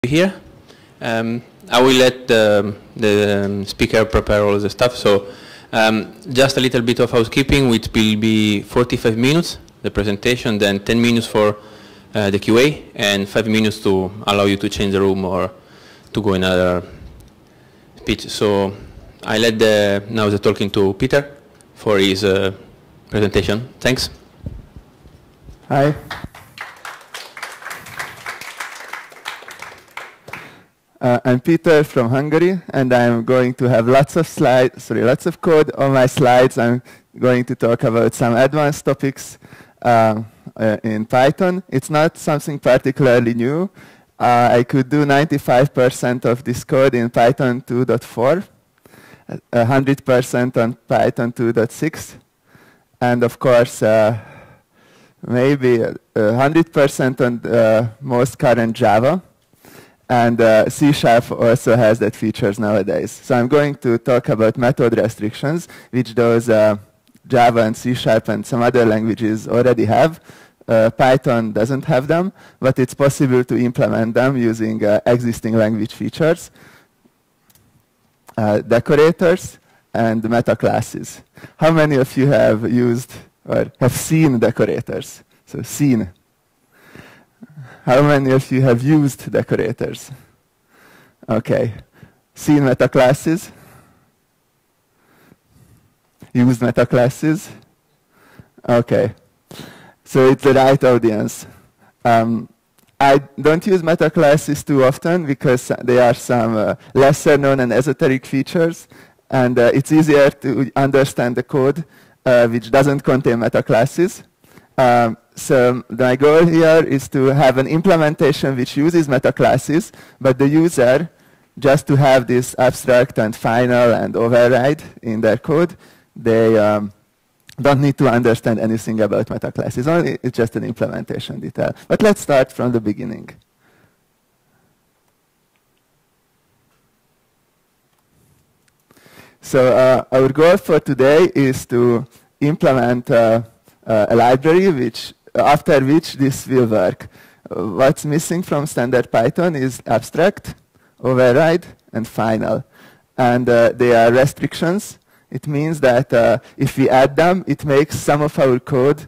Here. I will let the speaker prepare all the stuff. So just a little bit of housekeeping, which will be 45 minutes, the presentation, then 10 minutes for the QA, and 5 minutes to allow you to change the room or to go in another speech. So I let now the talking to Peter for his presentation. Thanks. Hi. I'm Peter from Hungary, and I'm going to have lots of code on my slides. I'm going to talk about some advanced topics in Python. It's not something particularly new. I could do 95% of this code in Python 2.4, 100% on Python 2.6, and of course, maybe 100% on most current Java. And C# also has that features nowadays. So I'm going to talk about method restrictions, which those Java and C# and some other languages already have. Python doesn't have them, but it's possible to implement them using existing language features, decorators, and meta classes. How many of you have used or have seen decorators? So seen. How many of you have used decorators? Okay. Seen meta classes? Used meta classes? Okay. So it's the right audience. I don't use meta classes too often because they are some lesser known and esoteric features, and it's easier to understand the code which doesn't contain meta classes. So my goal here is to have an implementation which uses meta classes, but the user, just to have this abstract and final and override in their code, they don't need to understand anything about meta classes. Only it's just an implementation detail. But let's start from the beginning. So our goal for today is to implement a library after which this will work. What's missing from standard Python is abstract, override, and final. And they are restrictions. It means that if we add them, it makes some of our code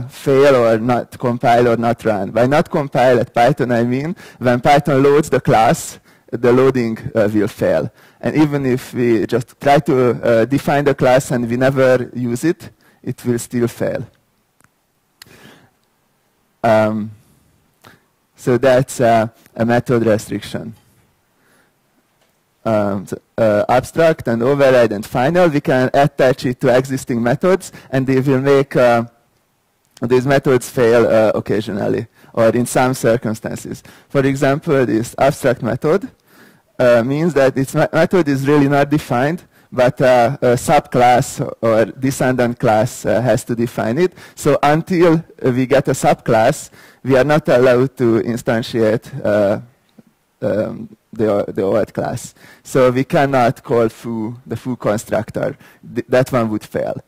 fail or not compile or not run. By not compile at Python, I mean when Python loads the class, the loading will fail. And even if we just try to define the class and we never use it, it will still fail. So that's a method restriction. Abstract and override and final, we can attach it to existing methods, and they will make these methods fail occasionally, or in some circumstances. For example, this abstract method means that its method is really not defined, but a subclass or descendant class has to define it. So until we get a subclass, we are not allowed to instantiate the old class. So we cannot call foo, the foo constructor. That one would fail.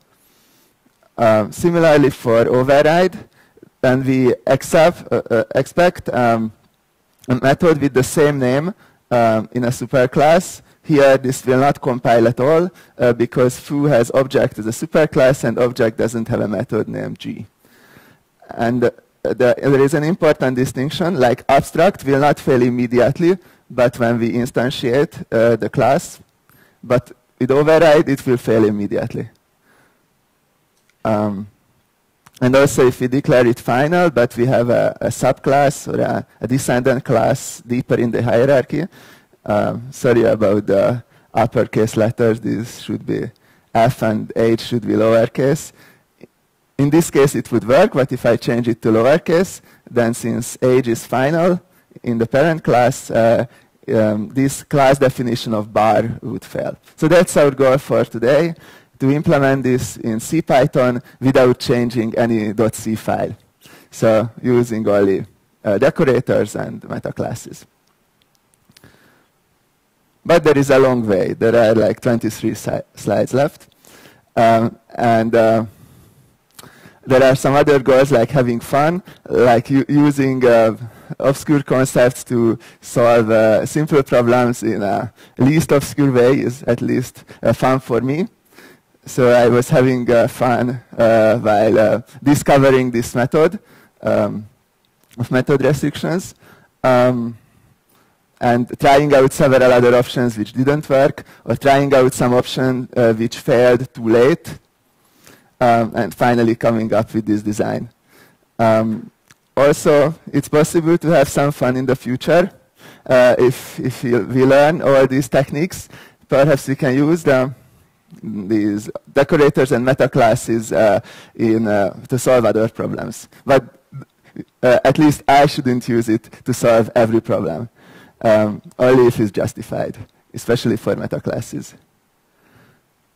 Similarly for override, then we expect a method with the same name in a superclass. Here, this will not compile at all because foo has object as a superclass and object doesn't have a method named g. And there is an important distinction, like abstract will not fail immediately, but when we instantiate the class, but with override, it will fail immediately. And also, if we declare it final, but we have a subclass or a descendant class deeper in the hierarchy, sorry about the uppercase letters. These should be F and H should be lowercase. In this case, it would work, but if I change it to lowercase, then since H is final in the parent class, this class definition of bar would fail. So that's our goal for today, to implement this in CPython without changing any .c file. So using only decorators and meta classes. But there is a long way. There are like 23 slides left. And there are some other goals like having fun, like using obscure concepts to solve simple problems in a least obscure way is at least fun for me. So I was having fun while discovering this method of method restrictions and trying out several other options which didn't work, or trying out some option which failed too late, and finally coming up with this design. Also, it's possible to have some fun in the future. If we learn all these techniques, perhaps we can use these decorators and meta classes to solve other problems. But at least I shouldn't use it to solve every problem, only if it's justified, especially for meta classes.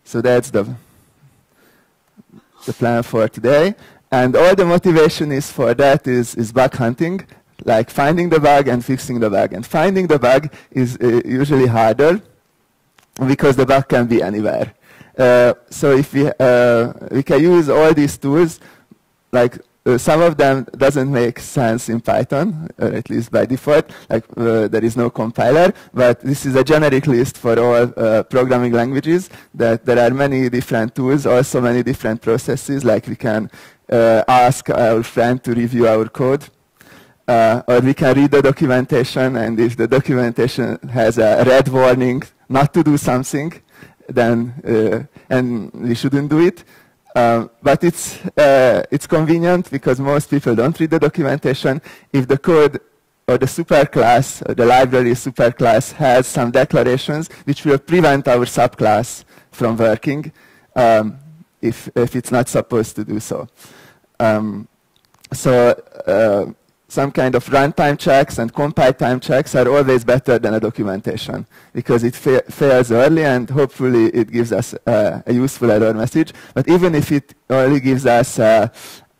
So that's the plan for today. And all the motivation is for that is bug hunting, like finding the bug and fixing the bug. And finding the bug is usually harder because the bug can be anywhere. So if we can use all these tools, like some of them doesn't make sense in Python, or at least by default, like there is no compiler, but this is a generic list for all programming languages, that there are many different tools, also many different processes, like we can ask our friend to review our code, or we can read the documentation, and if the documentation has a red warning not to do something, then and we shouldn't do it. But it's convenient because most people don't read the documentation. If the code or the superclass or the library superclass has some declarations which will prevent our subclass from working if it's not supposed to do so. Some kind of runtime checks and compile time checks are always better than a documentation because it fails early and hopefully it gives us a useful error message. But even if it only gives us a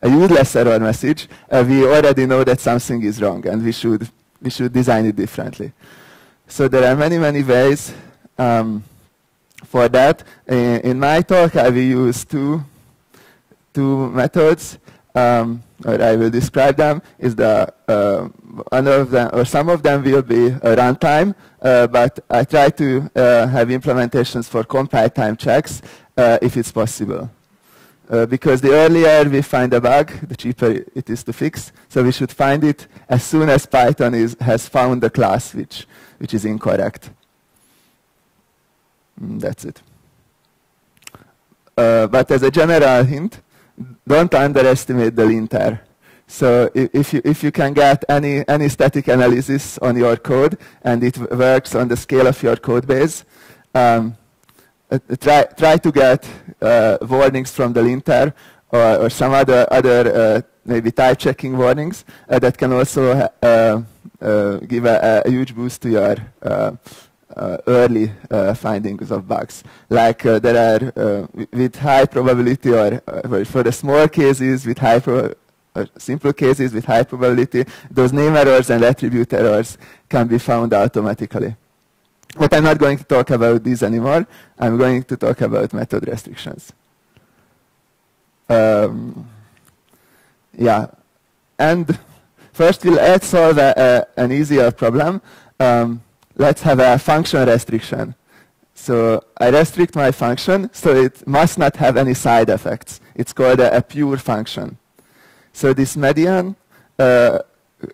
useless error message, we already know that something is wrong and we should design it differently. So there are many ways for that. In my talk, I will use two methods. Or I will describe them. Is one of them, or some of them will be a runtime, but I try to have implementations for compile time checks if it's possible. Because the earlier we find a bug, the cheaper it is to fix. So we should find it as soon as Python has found the class which is incorrect. That's it. But as a general hint, don't underestimate the linter. So if you can get any static analysis on your code and it works on the scale of your code base, try to get warnings from the linter or some other maybe type checking warnings that can also give a huge boost to your early findings of bugs. Like there are with high probability, or for the small cases with simple cases with high probability, those name errors and attribute errors can be found automatically. But I'm not going to talk about these anymore. I'm going to talk about method restrictions. Yeah, and first let's solve an easier problem. Let's have a function restriction. So I restrict my function, so it must not have any side effects. It's called a pure function. So this median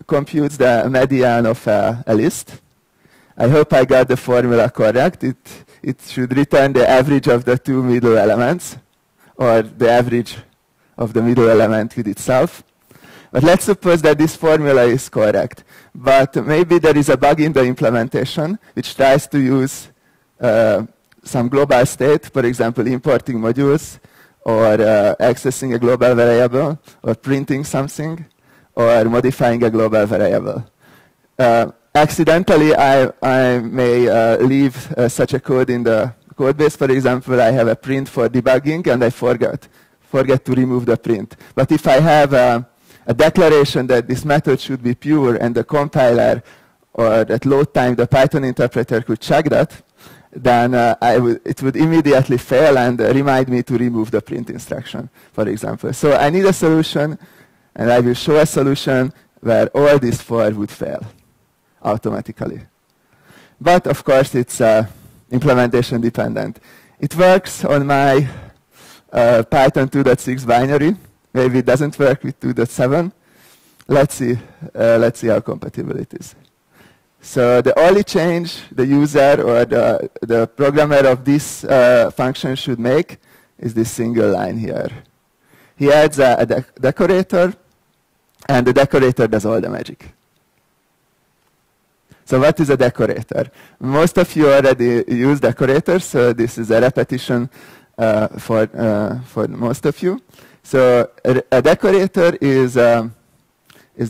computes the median of a list. I hope I got the formula correct. It should return the average of the two middle elements, or the average of the middle element with itself. But let's suppose that this formula is correct. But maybe there is a bug in the implementation which tries to use some global state, for example, importing modules, or accessing a global variable, or printing something, or modifying a global variable. Accidentally, I may leave such a code in the code base. For example, I have a print for debugging, and I forget to remove the print. But if I have a declaration that this method should be pure, and the compiler or at load time the Python interpreter could check that, then it would immediately fail and remind me to remove the print instruction, for example. So I need a solution, and I will show a solution where all these 4 would fail automatically. But of course, it's implementation dependent. It works on my Python 2.6 binary. Maybe it doesn't work with 2.7. Let's see how compatible it is. So the only change the user or the programmer of this function should make is this single line here. He adds a decorator, and the decorator does all the magic. So what is a decorator? Most of you already use decorators, so this is a repetition for most of you. So a decorator is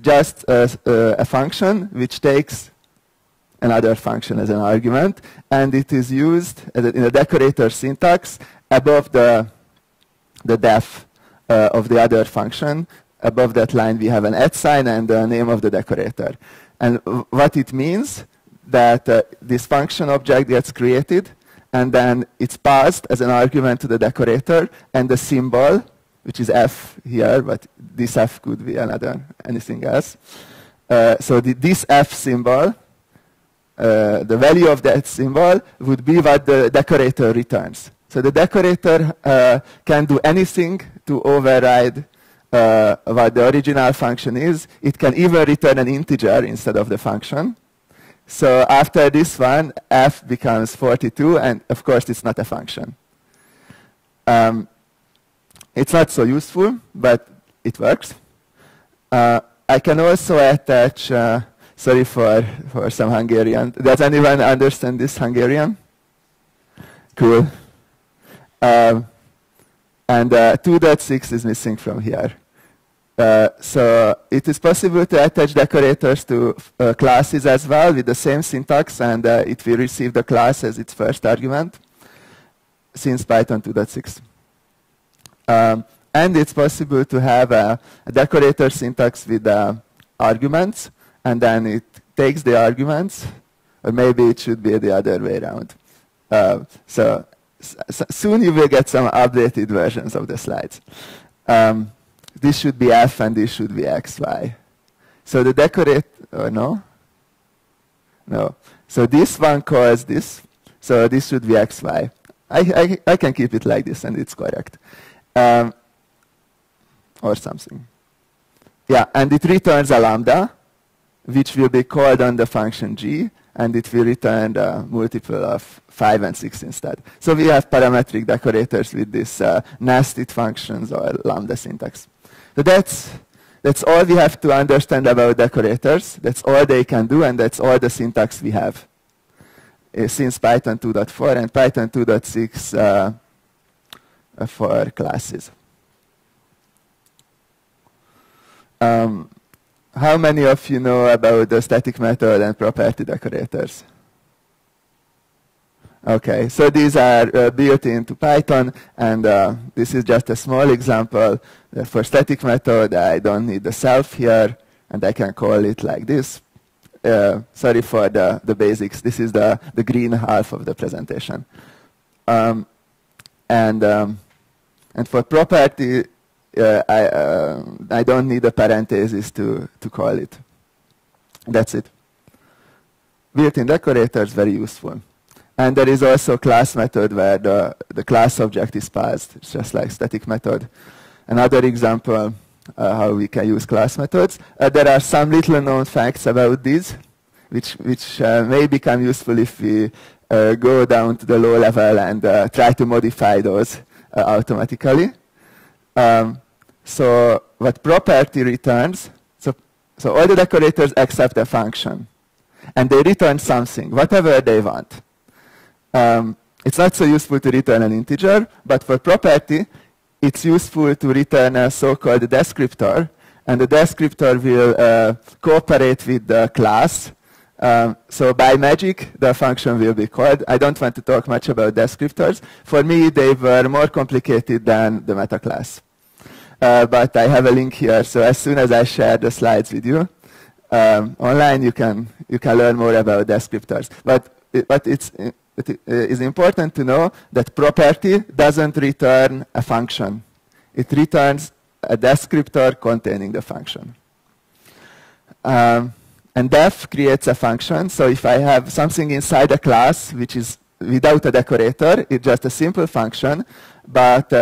just a function which takes another function as an argument, and it is used in a decorator syntax above the def of the other function. Above that line we have an @ sign and the name of the decorator. And what it means that this function object gets created, and then it's passed as an argument to the decorator, and the symbol, which is f here, but this f could be anything else. So this f symbol, the value of that symbol would be what the decorator returns. So the decorator can do anything to override what the original function is. It can even return an integer instead of the function. So after this one, f becomes 42, and of course it's not a function. It's not so useful, but it works. I can also attach, sorry for some Hungarian. Does anyone understand this Hungarian? Cool. And 2.6 is missing from here. So it is possible to attach decorators to classes as well with the same syntax, and it will receive the class as its first argument since Python 2.6. And it's possible to have a decorator syntax with arguments, and then it takes the arguments, or maybe it should be the other way around. So soon you will get some updated versions of the slides. This should be f and this should be x, y. So the decorator, no? No. So this one calls this. So this should be x, y. I can keep it like this and it's correct. Or something. Yeah, and it returns a lambda, which will be called on the function g, and it will return the multiple of 5 and 6 instead. So we have parametric decorators with these nested functions or lambda syntax. So that's all we have to understand about decorators. That's all they can do, and that's all the syntax we have since Python 2.4 and Python 2.6 for classes. How many of you know about the static method and property decorators? Okay, so these are built into Python, and this is just a small example. For static method, I don't need the self here, and I can call it like this. Sorry for the basics. This is the green half of the presentation. And for property, I don't need a parenthesis to call it. That's it. Built-in decorators, very useful. And there is also class method where the class object is passed. It's just like static method. Another example how we can use class methods. There are some little known facts about these, which may become useful if we go down to the low level and try to modify those automatically. So what property returns, so all the decorators accept a function, and they return something, whatever they want. It's not so useful to return an integer, but for property, it's useful to return a so-called descriptor, and the descriptor will cooperate with the class. So by magic, the function will be called. I don't want to talk much about descriptors. For me, they were more complicated than the meta class. But I have a link here, so as soon as I share the slides with you, online you can learn more about descriptors. But it is important to know that property doesn't return a function. It returns a descriptor containing the function. And def creates a function. So if I have something inside a class which is without a decorator, it's just a simple function. But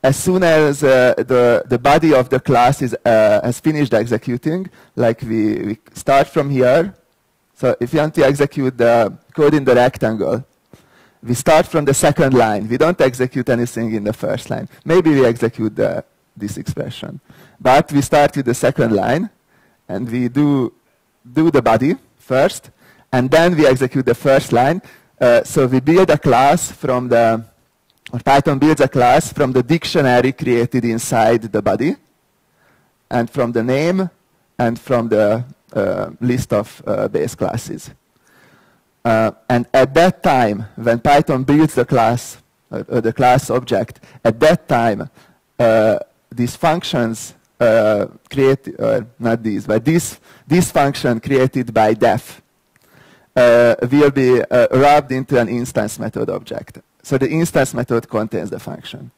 as soon as the body of the class has finished executing, like we start from here. So if you want to execute the code in the rectangle, we start from the second line. We don't execute anything in the first line. Maybe we execute this expression. But we start with the second line, and we do the body first, and then we execute the first line. So we build a class from or Python builds a class from the dictionary created inside the body, and from the name, and from the list of base classes. And at that time, when Python builds the class, the class object, at that time, these functions not these, but this function created by def will be wrapped into an instance method object. So the instance method contains the function.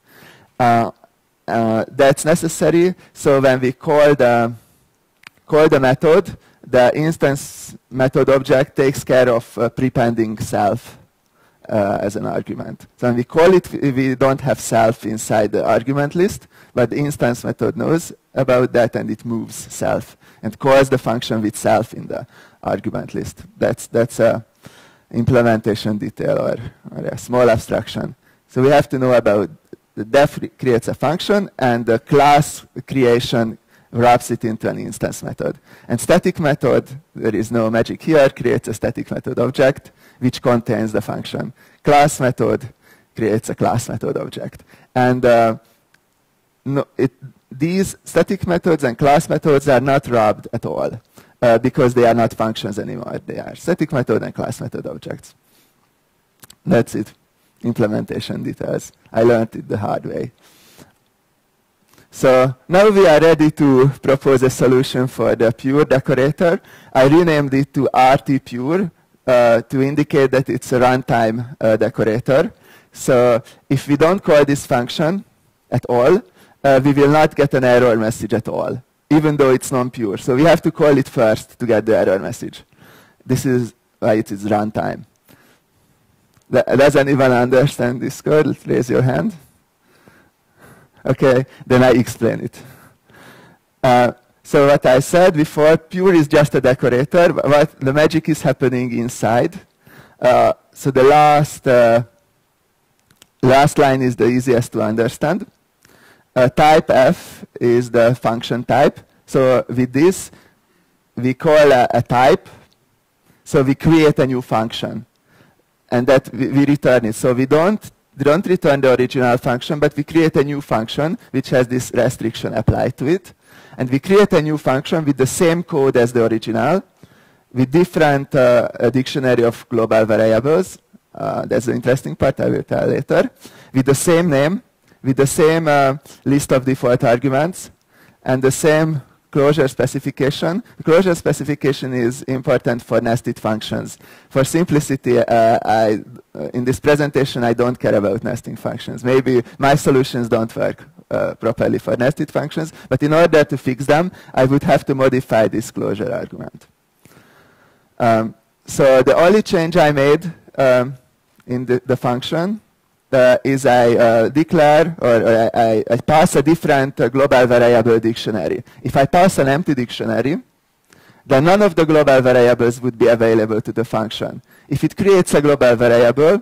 That's necessary. So when we call the method, the instance method object takes care of prepending self as an argument. So when we call it, we don't have self inside the argument list, but the instance method knows about that, and it moves self and calls the function with self in the argument list. That's a implementation detail or a small abstraction. So we have to know about the def creates a function, and the class creation wraps it into an instance method. And static method, there is no magic here, creates a static method object which contains the function. Class method creates a class method object. And these static methods and class methods are not wrapped at all because they are not functions anymore. They are static method and class method objects. That's it. Implementation details. I learned it the hard way. So now we are ready to propose a solution for the pure decorator. I renamed it to RT-Pure to indicate that it's a runtime decorator. So if we don't call this function at all, we will not get an error message at all, even though it's non-pure. So we have to call it first to get the error message. This is why it is runtime. Does anyone understand this code? Raise your hand. Okay, then I explain it. So what I said before, pure is just a decorator, but the magic is happening inside. So the last line is the easiest to understand. Type f is the function type. So with this, we call a type. So we create a new function, and that we return it. So we don't return the original function, but we create a new function which has this restriction applied to it. And we create a new function with the same code as the original, with different dictionary of global variables. That's the interesting part, I will tell later. With the same name, with the same list of default arguments, and the same closure specification. The closure specification is important for nested functions. For simplicity, in this presentation, I don't care about nesting functions. Maybe my solutions don't work properly for nested functions, but in order to fix them, I would have to modify this closure argument. So the only change I made in the function is I declare, or I pass a different global variable dictionary. If I pass an empty dictionary, then none of the global variables would be available to the function. If it creates a global variable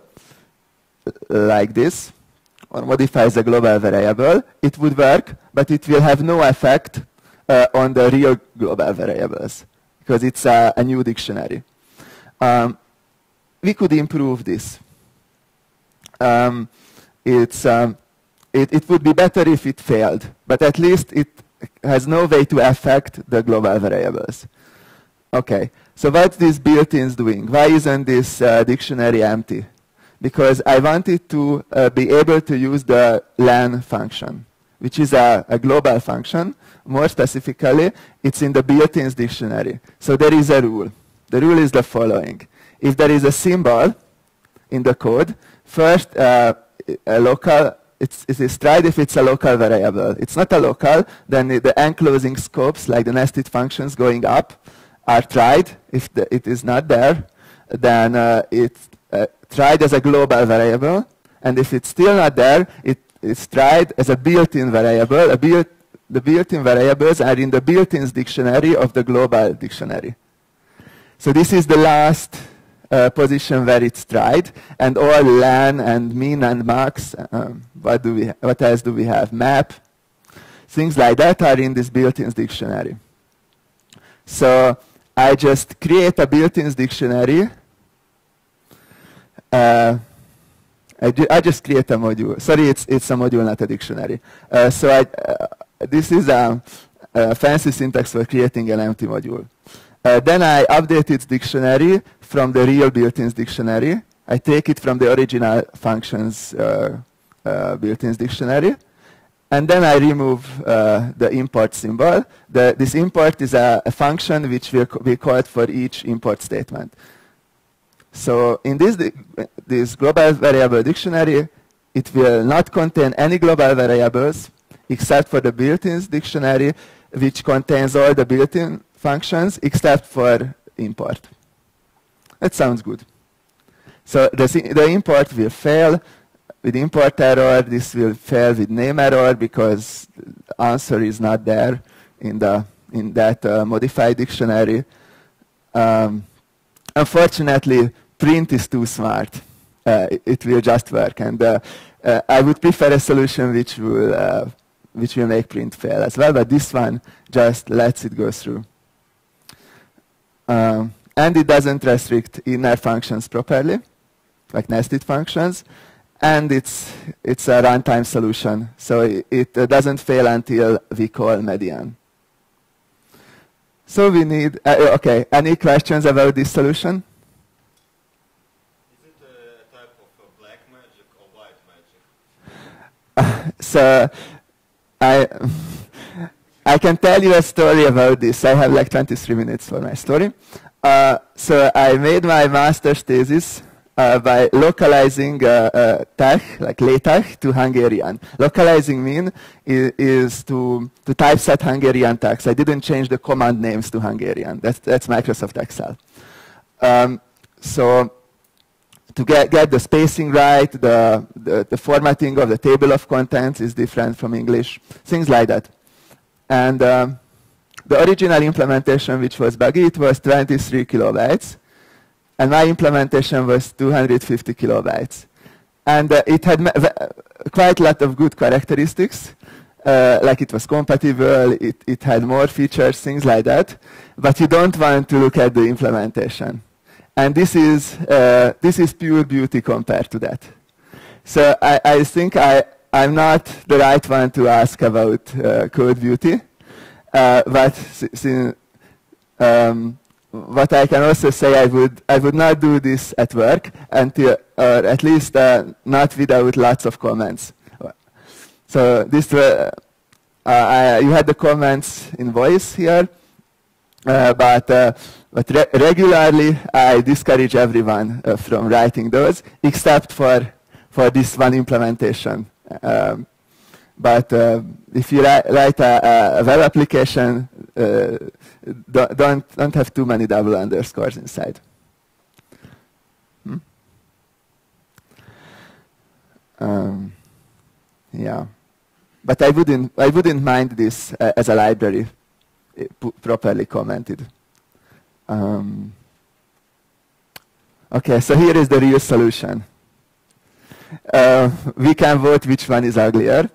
like this, or modifies a global variable, it would work, but it will have no effect on the real global variables, because it's a new dictionary. We could improve this. It would be better if it failed, but at least it has no way to affect the global variables. Okay, so what's this built-in doing? Why isn't this dictionary empty? Because I wanted to be able to use the len function, which is a global function. More specifically, it's in the built-in dictionary. So there is a rule. The rule is the following. If there is a symbol in the code, first, a local, it is tried if it's a local variable. It's not a local, then the enclosing scopes, like the nested functions going up, are tried. If it is not there, then it's tried as a global variable. And if it's still not there, it's tried as a built-in variable. The built-in variables are in the built-ins dictionary of the global dictionary. So this is the last position where it's tried, and all len and min and max, what else do we have? Map, things like that are in this built-ins dictionary. So I just create a built-ins dictionary. I just create a module. Sorry, it's a module, not a dictionary. This is a fancy syntax for creating an empty module. Then I update its dictionary from the real built-ins dictionary. I take it from the original functions built-ins dictionary. And then I remove the import symbol. This import is a function which will be called for each import statement. So in this global variable dictionary, it will not contain any global variables except for the built-ins dictionary, which contains all the built-in functions except for import. That sounds good. So the import will fail with import error. This will fail with name error because the answer is not there in that modified dictionary. Unfortunately, print is too smart. It will just work, and I would prefer a solution which will make print fail as well. But this one just lets it go through. And it doesn't restrict inner functions properly, like nested functions. And it's a runtime solution, so it doesn't fail until we call median. So we need, okay, any questions about this solution? Is it a type of black magic or white magic? So I can tell you a story about this. I have like 23 minutes for my story. So I made my master's thesis by localizing TeX, like LaTeX, to Hungarian. Localizing mean is to typeset Hungarian text. I didn't change the command names to Hungarian. That's Microsoft Excel. So to get the spacing right, the formatting of the table of contents is different from English, things like that. And the original implementation, which was buggy, it was 23 kilobytes. And my implementation was 250 kilobytes. And it had quite a lot of good characteristics, like it was compatible, it had more features, things like that. But you don't want to look at the implementation. And this is pure beauty compared to that. So I think I'm not the right one to ask about code beauty. But what I can also say, I would not do this at work until, or at least not without lots of comments. So this, you had the comments in voice here, but regularly I discourage everyone from writing those, except for this one implementation. But if you write a web application, don't have too many double underscores inside. Yeah, but I wouldn't mind this as a library, properly commented. Okay, so here is the real solution. We can vote which one is uglier.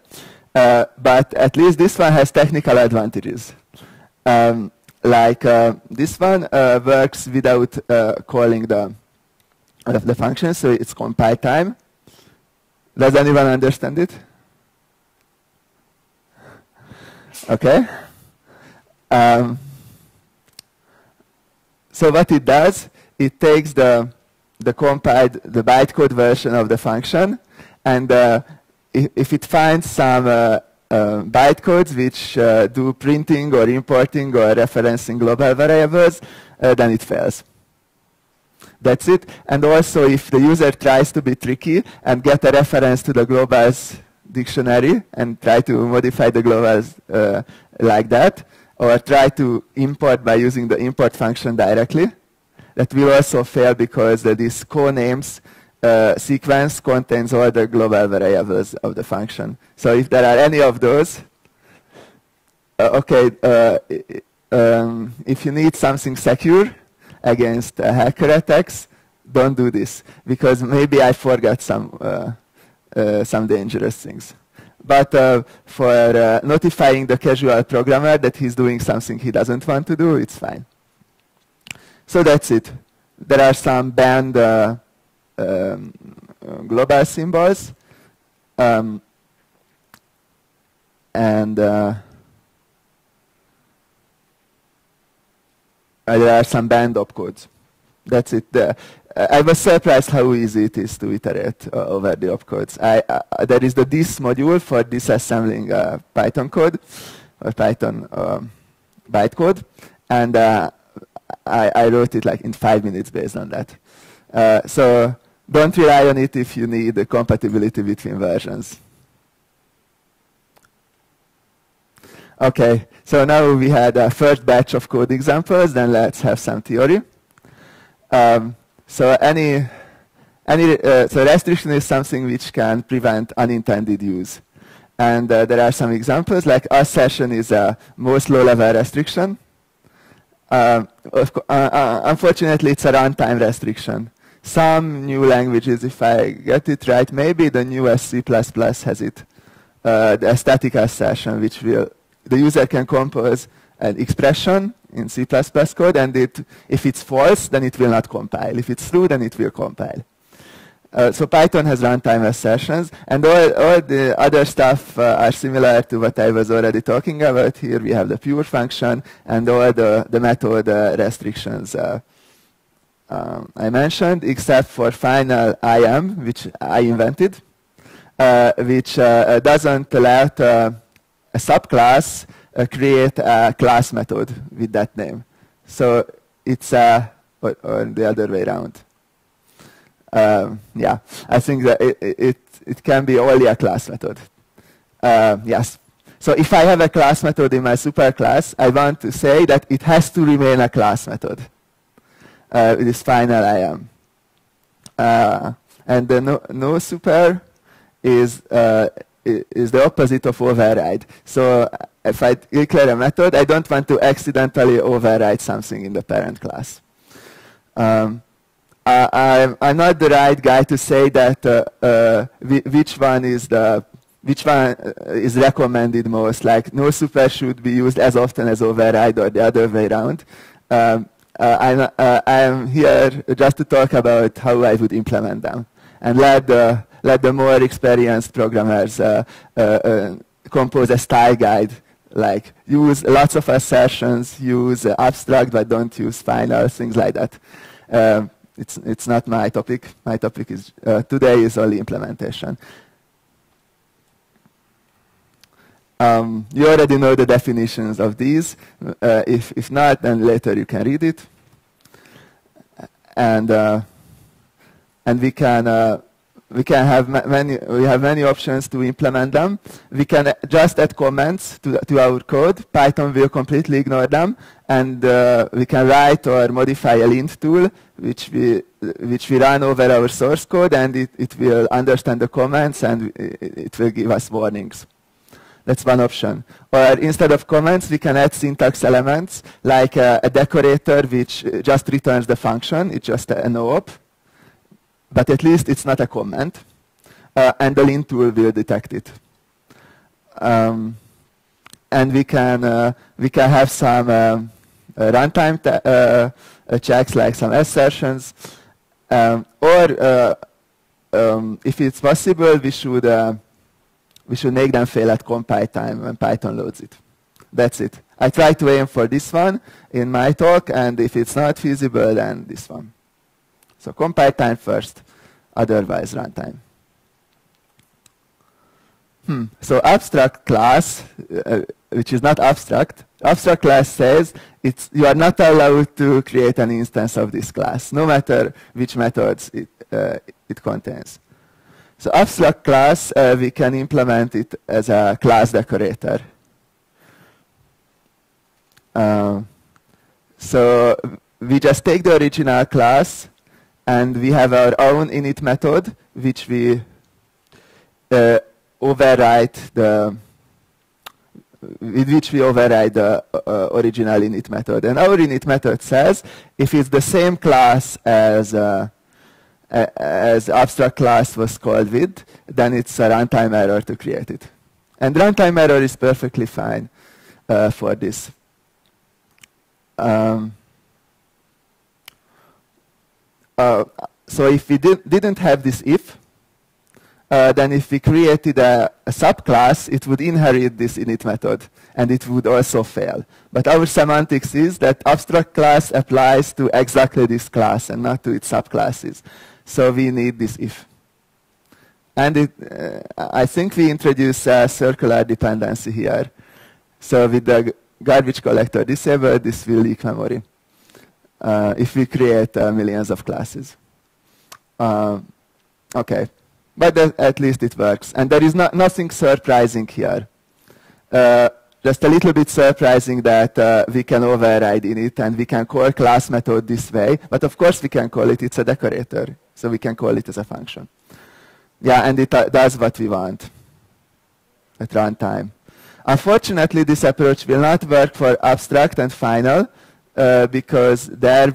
But at least this one has technical advantages. This one works without calling the function, so it's compile time. Does anyone understand it? Okay. So what it does, it takes the compiled, the bytecode version of the function, and if it finds some bytecodes which do printing or importing or referencing global variables, then it fails. That's it. And also, if the user tries to be tricky and get a reference to the globals dictionary and try to modify the globals like that, or try to import by using the import function directly. That will also fail because this conames sequence contains all the global variables of the function. So if there are any of those, if you need something secure against hacker attacks, don't do this, because maybe I forgot some dangerous things. But for notifying the casual programmer that he's doing something he doesn't want to do, it's fine. So that's it. There are some banned global symbols, and there are some banned opcodes. That's it. I was surprised how easy it is to iterate over the opcodes. There is the dis module for disassembling Python code, or Python bytecode, and I wrote it like in 5 minutes based on that. So don't rely on it if you need the compatibility between versions. Okay, so now we had a first batch of code examples, then let's have some theory. So restriction is something which can prevent unintended use. And there are some examples, like assertion is a most low-level restriction. Unfortunately, it's a runtime restriction. Some new languages, if I get it right, maybe the newest C++ has it. The static assertion, which the user can compose an expression in C++ code, and if it's false, then it will not compile. If it's true, then it will compile. So Python has runtime assertions, and all the other stuff are similar to what I was already talking about. Here we have the pure function and all the method restrictions I mentioned, except for final IAM, which I invented, which doesn't let a subclass create a class method with that name. So it's or the other way around. Yeah, I think that it can be only a class method. Yes. So if I have a class method in my superclass, I want to say that it has to remain a class method. This final IAM. And the no super is the opposite of override. So if I declare a method, I don't want to accidentally override something in the parent class. I'm not the right guy to say that which one is recommended most. Like no super should be used as often as override or the other way around. I'm here just to talk about how I would implement them, and let the more experienced programmers compose a style guide. Like use lots of assertions, use abstract but don't use final, things like that. It's not my topic. My topic is today is only implementation. You already know the definitions of these. If not, then later you can read it. And we have many options to implement them. We can just add comments to our code. Python will completely ignore them, and we can write or modify a lint tool, which we run over our source code, and it will understand the comments and it will give us warnings. That's one option. Or instead of comments, we can add syntax elements, like a decorator which just returns the function. It's just a no-op. But at least it's not a comment. And the lint tool will detect it. And we can have some runtime checks, like some assertions. Or if it's possible, we should make them fail at compile time when Python loads it. That's it. I try to aim for this one in my talk, and if it's not feasible, then this one. So compile time first, otherwise runtime. So abstract class, which is not abstract, abstract class says you are not allowed to create an instance of this class, no matter which methods it contains. So abstract class, we can implement it as a class decorator. So we just take the original class, and we have our own init method, which we override the original init method. And our init method says if it's the same class as abstract class was called with, then it's a runtime error to create it. And runtime error is perfectly fine for this. So if we didn't have this if, then if we created a subclass, it would inherit this init method, and it would also fail. But our semantics is that abstract class applies to exactly this class and not to its subclasses. So we need this if. And I think we introduce a circular dependency here. So with the garbage collector disabled, this will leak memory if we create millions of classes. Okay. But at least it works. And there is nothing surprising here. Just a little bit surprising that we can override init and we can call class method this way. But of course we can call it, it's a decorator. So we can call it as a function. Yeah, and it does what we want at runtime. Unfortunately, this approach will not work for abstract and final because there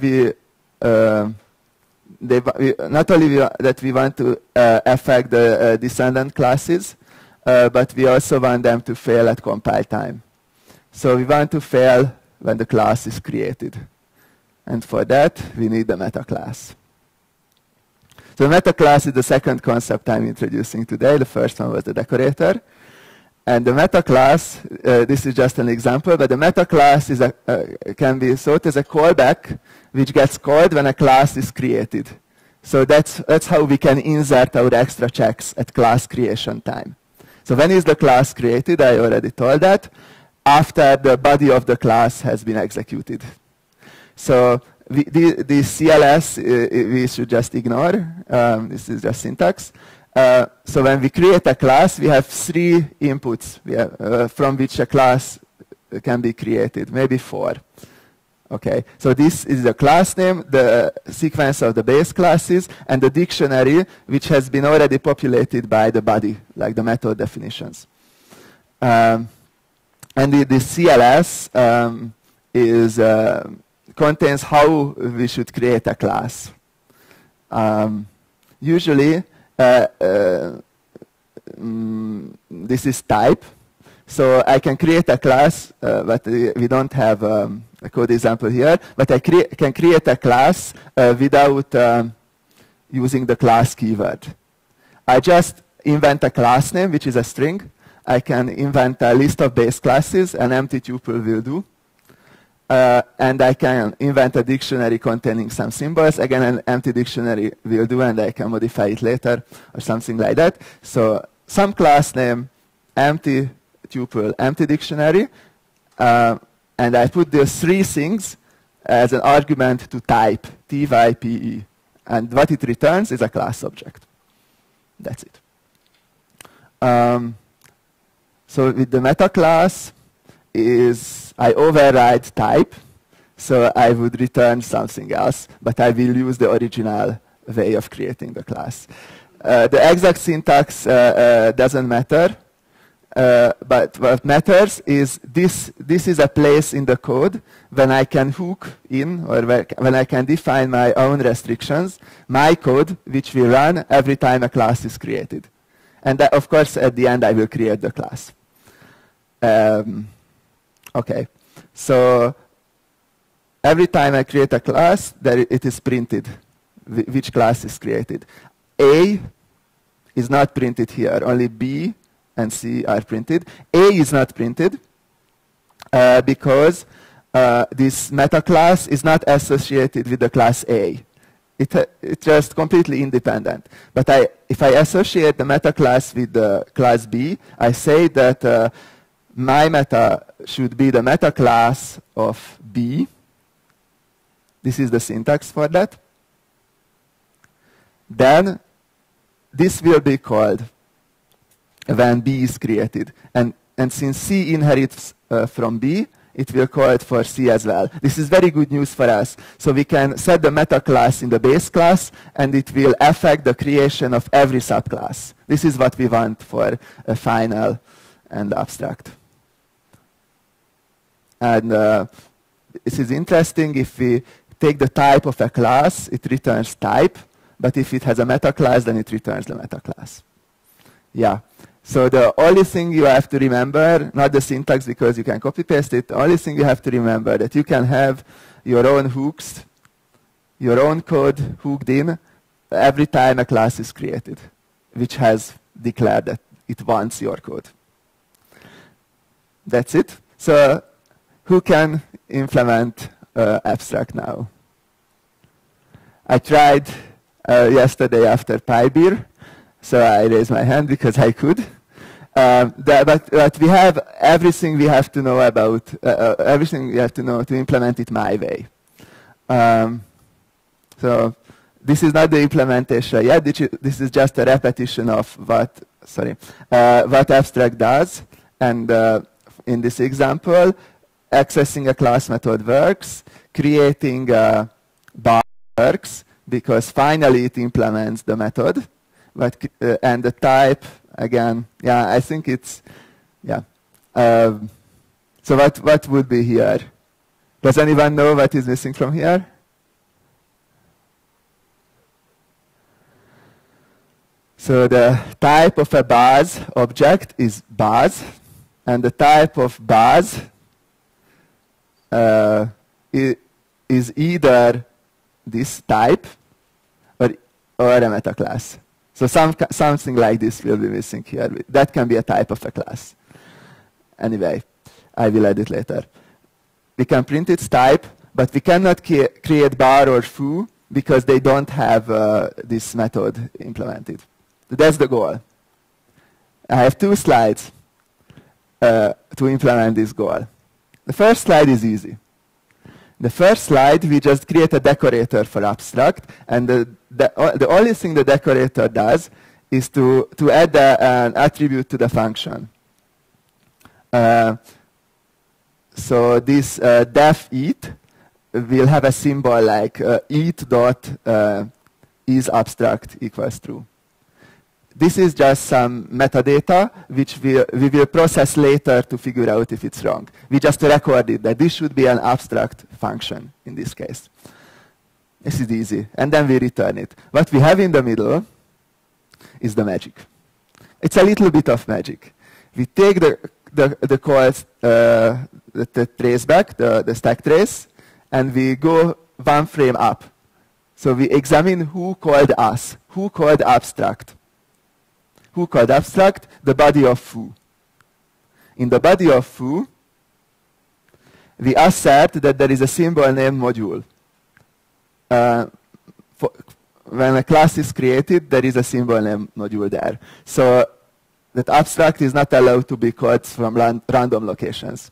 not only that we want to affect the descendant classes, but we also want them to fail at compile time. So we want to fail when the class is created. And for that, we need the meta class. So the meta class is the second concept I'm introducing today. The first one was the decorator. And the meta class, this is just an example, but the meta class is can be thought as a callback which gets called when a class is created. So that's how we can insert our extra checks at class creation time. So when is the class created? I already told that. After the body of the class has been executed. So the CLS, we should just ignore. This is just syntax. So when we create a class, we have 3 inputs from which a class can be created, maybe 4. Okay, so this is the class name, the sequence of the base classes, and the dictionary, which has been already populated by the body, like the method definitions. And the CLS contains how we should create a class. Usually, this is type. So I can create a class, but we don't have a code example here. But I can create a class without using the class keyword. I just invent a class name, which is a string. I can invent a list of base classes, an empty tuple will do. And I can invent a dictionary containing some symbols. Again, an empty dictionary will do, and I can modify it later or something like that. So some class name, empty tuple, empty dictionary, and I put those 3 things as an argument to type, type, and what it returns is a class object. That's it. So with the meta class I override type, so I would return something else, but I will use the original way of creating the class. The exact syntax doesn't matter, but what matters is this is a place in the code when I can hook in, or when I can define my own restrictions, my code, which will run every time a class is created. And that, of course, at the end, I will create the class. Okay, so every time I create a class, it is printed, which class is created. A is not printed here, only B and C are printed. A is not printed because this meta class is not associated with the class A. It's just completely independent. But if I associate the meta class with the class B, I say that my meta should be the meta class of B. This is the syntax for that. Then this will be called when B is created. And since C inherits from B, it will call it for C as well. This is very good news for us. So we can set the meta class in the base class, and it will affect the creation of every subclass. This is what we want for a final and abstract. And this is interesting. If we take the type of a class, it returns type. But if it has a meta class, then it returns the meta class. Yeah. So the only thing you have to remember, not the syntax because you can copy paste it, the only thing you have to remember that you can have your own hooks, your own code hooked in every time a class is created, which has declared that it wants your code. That's it. So who can implement abstract now? I tried yesterday after PyBeer, so I raised my hand because I could. But we have everything we have to know about, everything we have to know to implement it my way. So this is not the implementation yet. This is just a repetition of what abstract does. And in this example, accessing a class method works, creating a bar works, because finally it implements the method. But, and the type, again, yeah, I think it's, yeah. So what would be here? Does anyone know what is missing from here? So the type of a bars object is bars, and the type of bars is either this type or a meta class. So something like this will be missing here. That can be a type of a class. Anyway, I will add it later. We can print its type, but we cannot create bar or foo because they don't have this method implemented. That's the goal. I have 2 slides to implement this goal. The first slide is easy. The first slide, we just create a decorator for abstract, and the only thing the decorator does is to add an attribute to the function. So this def eat will have a symbol like eat.isAbstract equals true. This is just some metadata which we will process later to figure out if it's wrong. We just recorded that this should be an abstract function in this case. This is easy. And then we return it. What we have in the middle is the magic. It's a little bit of magic. We take the calls, the traceback, the stack trace, and we go 1 frame up. So we examine who called us, who called abstract. Who called abstract? The body of foo. In the body of foo, we assert that there is a symbol named module. When a class is created, there is a symbol named module there. So that abstract is not allowed to be called from random locations.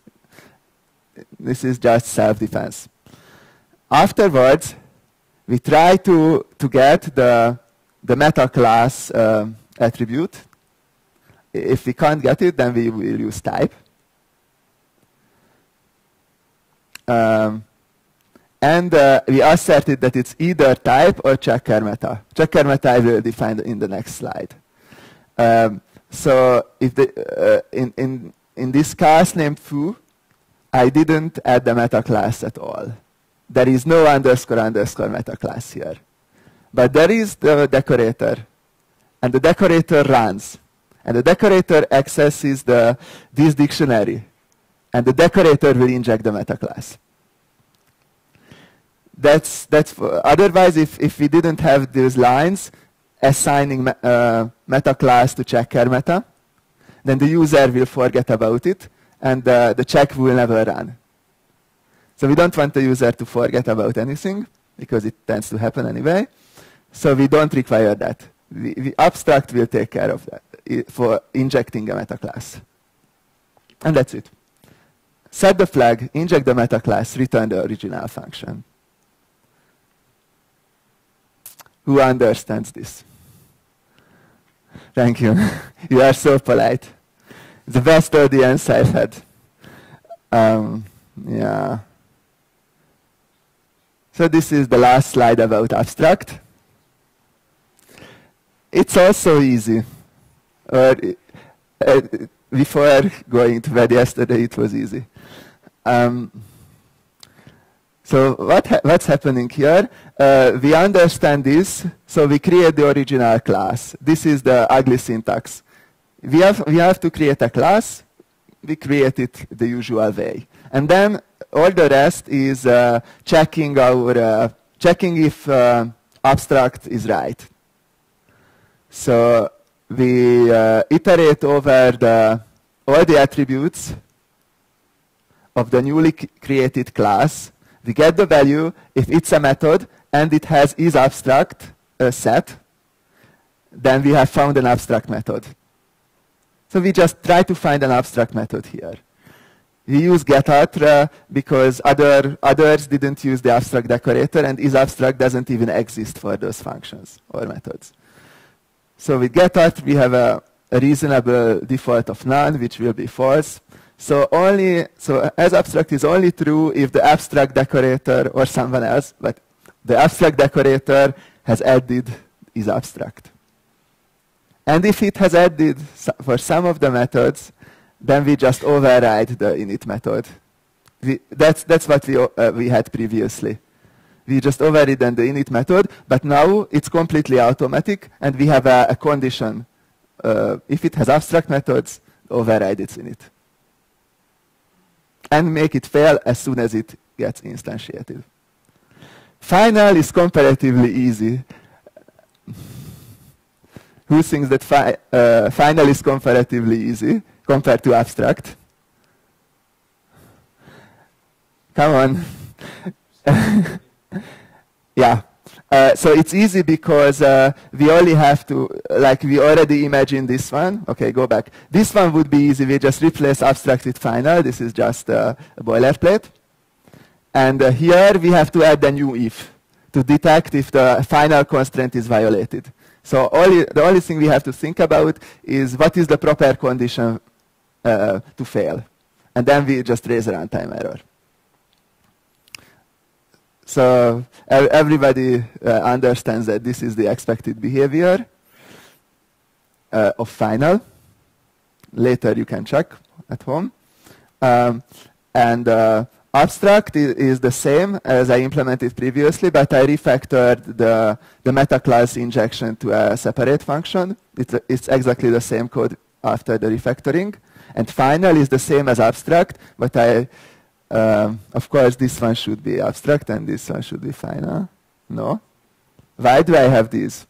This is just self-defense. Afterwards, we try to get the meta class attribute. If we can't get it, then we will use type. And we asserted that it's either type or checker meta. Checker meta I will define in the next slide. So if in this class named foo, I didn't add the meta class at all. There is no __ meta class here. But there is the decorator. And the decorator runs. And the decorator accesses this dictionary. And the decorator will inject the meta class. Otherwise, if we didn't have these lines assigning meta class to checker meta, then the user will forget about it, and the check will never run. So we don't want the user to forget about anything, because it tends to happen anyway. So we don't require that. The abstract will take care of that for injecting a meta class. And that's it. Set the flag, inject the meta class, return the original function. Who understands this? Thank you. You are so polite. The best audience I've had. Yeah. So this is the last slide about abstract. It's also easy. Before going to bed yesterday, it was easy. So what's happening here? We understand this, so we create the original class. This is the ugly syntax. We have to create a class. We create it the usual way, and then all the rest is checking if abstract is right. So we iterate over all the attributes of the newly created class. We get the value if it's a method and it has isAbstract set, then we have found an abstract method. So we just try to find an abstract method here. We use getAltra because others didn't use the abstract decorator, and isAbstract doesn't even exist for those functions or methods. So with getAltra, we have a reasonable default of none, which will be false. So asAbstract is only true if the abstract decorator or someone else, but the abstract decorator has added isAbstract. And if it has added for some of the methods, then we just override the init method. That's what we had previously. We just overridden the init method, but now it's completely automatic, and we have a condition. If it has abstract methods, override its init. And make it fail as soon as it gets instantiated. Final is comparatively easy. Who thinks that final is comparatively easy compared to abstract? Come on. Yeah. So it's easy because we only have to, we already imagined this one. Okay, go back. This one would be easy. We just replace abstract with final. This is just a boilerplate. And here we have to add a new if to detect if the final constraint is violated. So the only thing we have to think about is what is the proper condition to fail. And then we just raise a runtime error. So everybody understands that this is the expected behavior of final. Later you can check at home. Abstract is the same as I implemented previously, but I refactored the meta class injection to a separate function. It's exactly the same code after the refactoring. And final is the same as abstract, but of course, this one should be abstract and this one should be final. No? Why do I have these?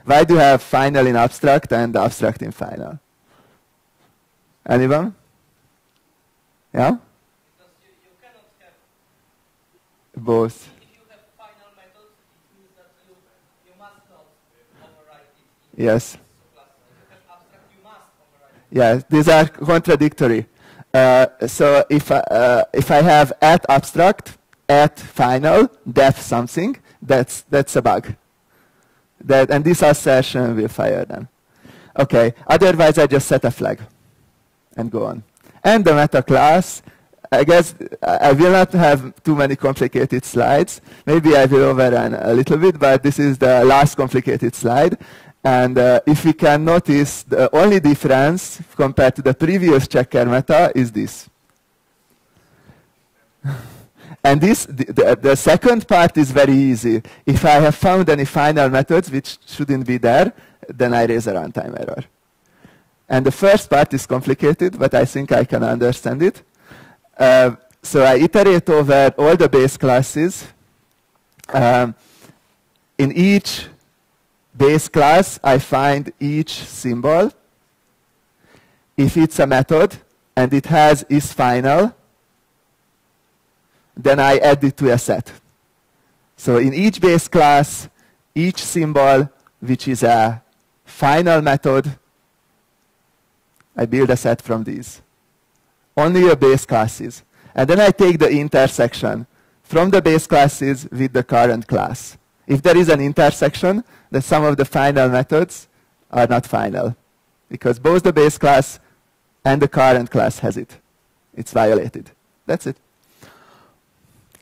Why do I have final in abstract and abstract in final? Anyone? Yeah? Because you cannot have both. If you have final methods, it means that you must not override it. Yes. If you have abstract, you must override it. Yeah, these are contradictory. So if I have at abstract, at final, def something, that's a bug. And this assertion will fire then. Okay, otherwise I just set a flag and go on. And the meta class, I guess I will not have too many complicated slides. Maybe I will overrun a little bit, but this is the last complicated slide. And if we can notice, the only difference compared to the previous checker meta is this. And the second part is very easy. If I have found any final methods which shouldn't be there, then I raise a runtime error. And the first part is complicated, but I think I can understand it. So I iterate over all the base classes. In each base class, I find each symbol. If it's a method and it has isFinal, then I add it to a set. So in each base class, each symbol, which is a final method, I build a set from these. Only the base classes. And then I take the intersection from the base classes with the current class. If there is an intersection, then some of the final methods are not final, because both the base class and the current class has it. It's violated. That's it.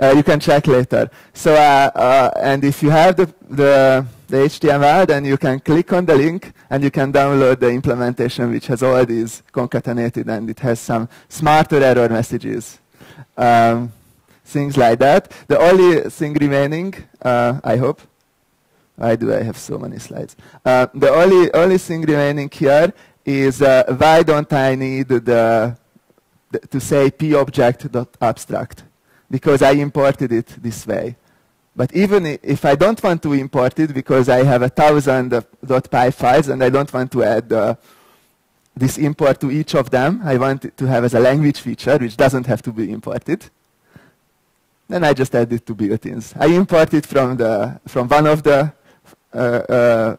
You can check later. So, and if you have the HTML, then you can click on the link and you can download the implementation which has all these concatenated, and it has some smarter error messages. Things like that. The only thing remaining, I hope. Why do I have so many slides? The only thing remaining here is why don't I need to say pObject.abstract? Because I imported it this way. But even if I don't want to import it because I have 1,000 .py files and I don't want to add this import to each of them, I want it to have as a language feature which doesn't have to be imported, then I just add it to built-ins. I import it from one of the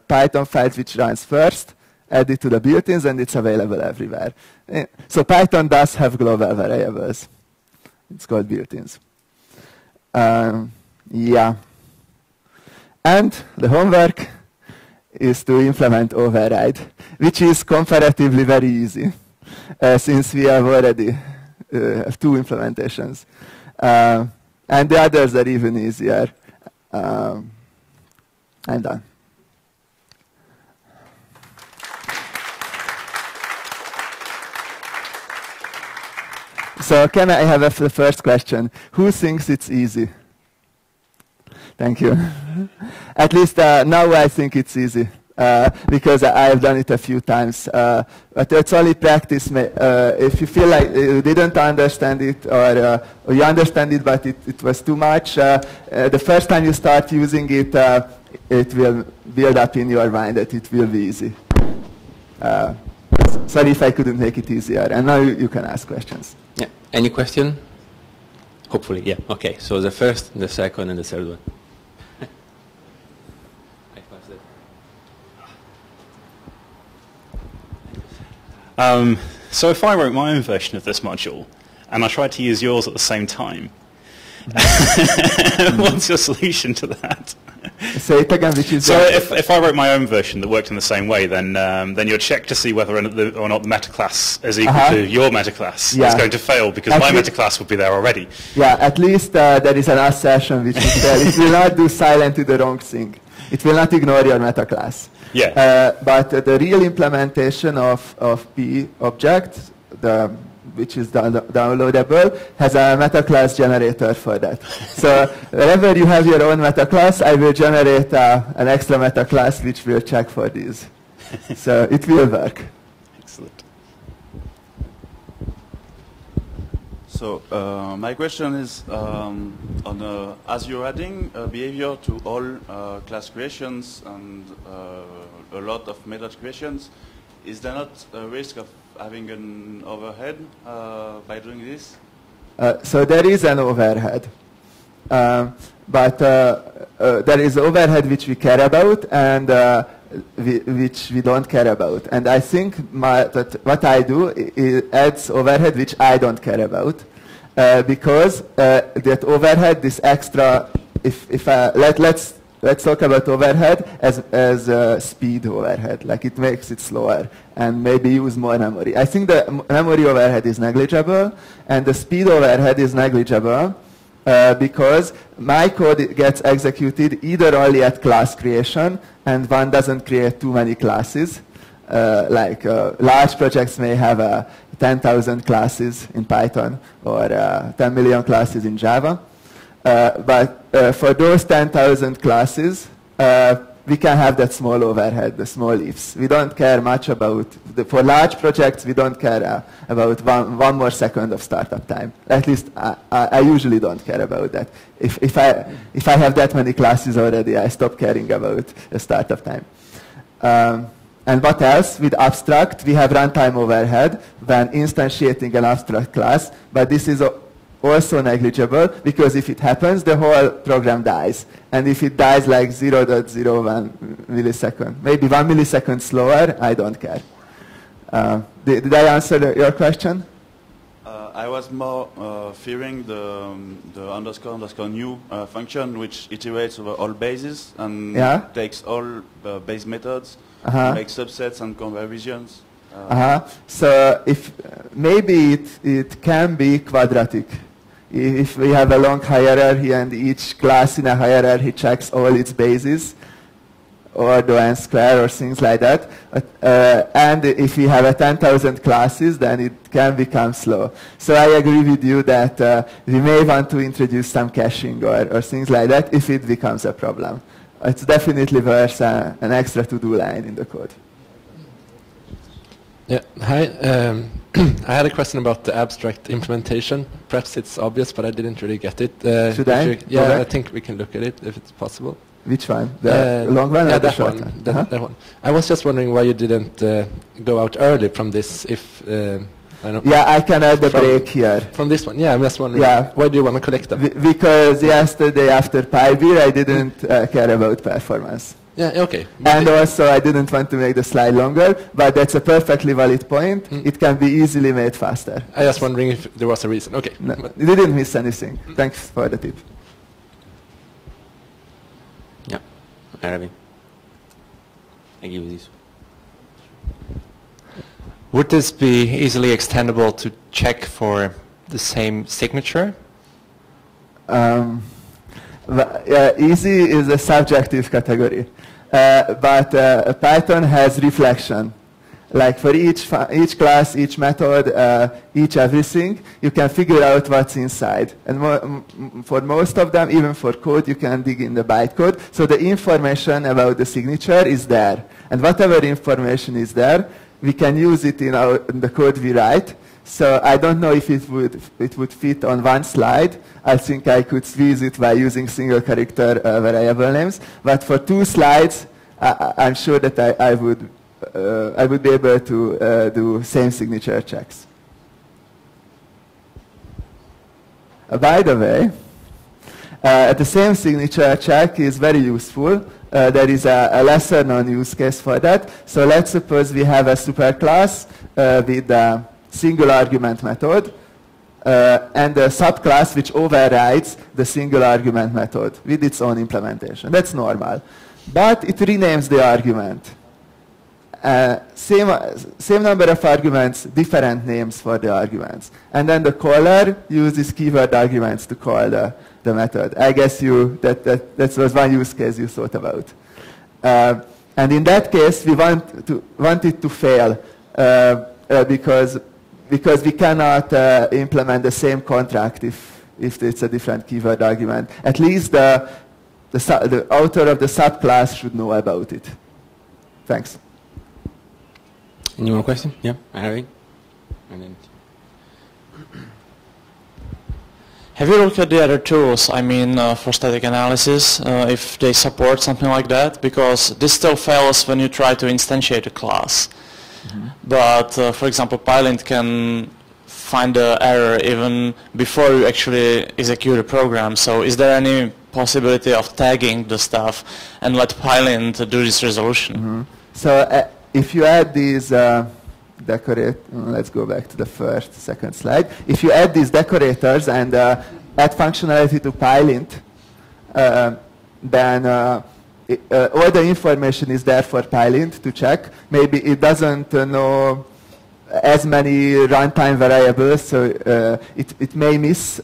Python files which runs first, add it to the built-ins, and it's available everywhere. So Python does have global variables. It's called built-ins. Yeah. And the homework is to implement override, which is comparatively very easy, since we have already have 2 implementations. And the others are even easier. I'm done. So can I have the first question? Who thinks it's easy? Thank you. At least now I think it's easy, because I have done it a few times. But it's only practice. If you feel like you didn't understand it, or you understand it but it was too much, the first time you start using it, it will build up in your mind that it will be easy. Sorry if I couldn't make it easier. And now you can ask questions. Yeah. Any question? Hopefully, yeah. Okay. So the first, the second, and the third one. So if I wrote my own version of this module, and I tried to use yours at the same time, what's your solution to that? Say it again, which is... So if I wrote my own version that worked in the same way, then you'd check to see whether or not the meta class is equal to your meta class. Yeah. It's going to fail because my meta class would be there already. Yeah, at least there is an assertion which is there. It will not do silently the wrong thing. It will not ignore your meta class. Yeah. But the real implementation of pObject, which is downloadable, has a meta class generator for that. So whenever you have your own meta class, I will generate an extra meta class which will check for these. So it will work. Excellent. So my question is, as you're adding behavior to all class creations and a lot of method creations, is there not a risk of having an overhead by doing this? So there is an overhead. But there is overhead which we care about and which we don't care about. And I think that what I do adds overhead which I don't care about. Because that overhead, this extra, let's talk about overhead as speed overhead, like it makes it slower and maybe use more memory. I think the memory overhead is negligible and the speed overhead is negligible because my code gets executed either only at class creation and one doesn't create too many classes. Large projects may have 10,000 classes in Python or 10 million classes in Java. But for those 10,000 classes, we can have that small overhead, the small ifs. We don't care much about, for large projects, we don't care about one more second of startup time. At least I usually don't care about that. If I have that many classes already, I stop caring about the startup time. And what else? With abstract, we have runtime overhead when instantiating an abstract class, but this is also negligible because if it happens, the whole program dies. And if it dies like 0.01 millisecond, maybe 1 millisecond slower, I don't care. Did I answer your question? I was more fearing the __new function which iterates over all bases and takes all base methods, makes subsets and conversions. So if maybe it can be quadratic. If we have a long hierarchy and each class in a hierarchy checks all its bases, or the n square or things like that, and if we have a 10,000 classes, then it can become slow. So I agree with you that we may want to introduce some caching or things like that if it becomes a problem. It's definitely worth an extra to-do line in the code. Yeah, hi. I had a question about the abstract implementation. Perhaps it's obvious, but I didn't really get it. Should I? Yeah, I think we can look at it if it's possible. Which one? The long one or the that short one? one? That one. I was just wondering why you didn't go out early from this. If I don't Yeah, I can add the break here. From this one, yeah, I'm just wondering. Yeah. Why do you want to collect them? Because yesterday after PyBeer, I didn't care about performance. Yeah, okay. And also, I didn't want to make the slide longer, but that's a perfectly valid point. It can be easily made faster. I was wondering if there was a reason. Okay. No, you didn't miss anything. Thanks for the tip. Yeah, Arabi. I give you this. Would this be easily extendable to check for the same signature? Easy is a subjective category, but Python has reflection. Like for each class, each method, each everything, you can figure out what's inside. And for most of them, even for code, you can dig in the bytecode. So the information about the signature is there. And whatever information is there, we can use it in the code we write. So I don't know if it would fit on one slide. I think I could squeeze it by using single character variable names. But for 2 slides, I'm sure that I would be able to do same signature checks. By the way, the same signature check is very useful. There is a lesser known use case for that. So let's suppose we have a superclass with a single argument method and a subclass which overrides the single argument method with its own implementation. That's normal. But it renames the argument. Same number of arguments, different names for the arguments. And then the caller uses keyword arguments to call the method. I guess that was one use case you thought about. And in that case, we want it to fail because we cannot implement the same contract if it's a different keyword argument. At least the author of the subclass should know about it. Thanks. Any more question? Yeah, Harry. Have you looked at the other tools, I mean, for static analysis, if they support something like that? Because this still fails when you try to instantiate a class. Mm-hmm. But, for example, Pylint can find the error even before you actually execute a program. So is there any possibility of tagging the stuff and let Pylint do this resolution? Mm-hmm. So if you add these let's go back to the second slide. If you add these decorators and add functionality to Pylint, then all the information is there for Pylint to check. Maybe it doesn't know as many runtime variables, so it may miss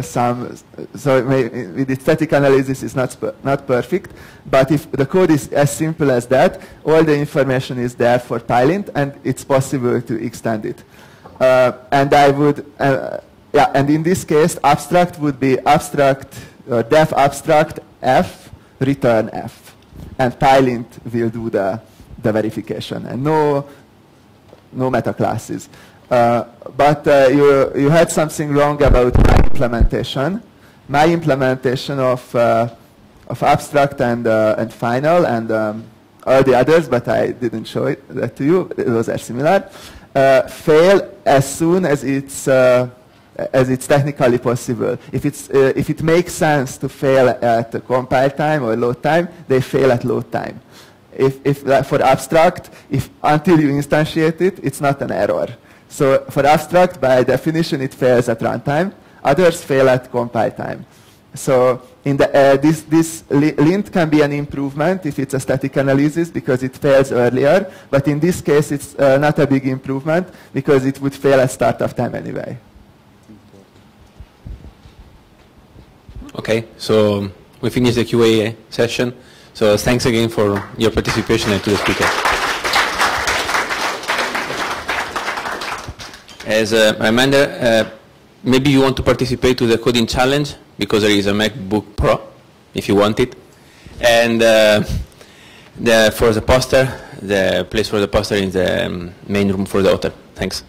some. So with its static analysis, it's not perfect. But if the code is as simple as that, all the information is there for Pylint, and it's possible to extend it. And I would, and in this case, abstract would be abstract def abstract f return f, and Pylint will do the verification, and no meta classes. But you had something wrong about my implementation. My implementation of abstract and final and all the others, but I didn't show that to you. Those are similar. Fail as soon as it's technically possible. If it makes sense to fail at compile time or load time, they fail at load time. If for abstract, until you instantiate it, it's not an error. So for abstract, by definition, it fails at runtime. Others fail at compile time. So in this lint can be an improvement if it's a static analysis because it fails earlier. But in this case, it's not a big improvement because it would fail at startup time anyway. Okay, so we finished the QA session. So thanks again for your participation and to the speaker. As a reminder, maybe you want to participate to the coding challenge because there is a MacBook Pro, if you want it. And for the poster, the place for the poster is the main room for the author. Thanks.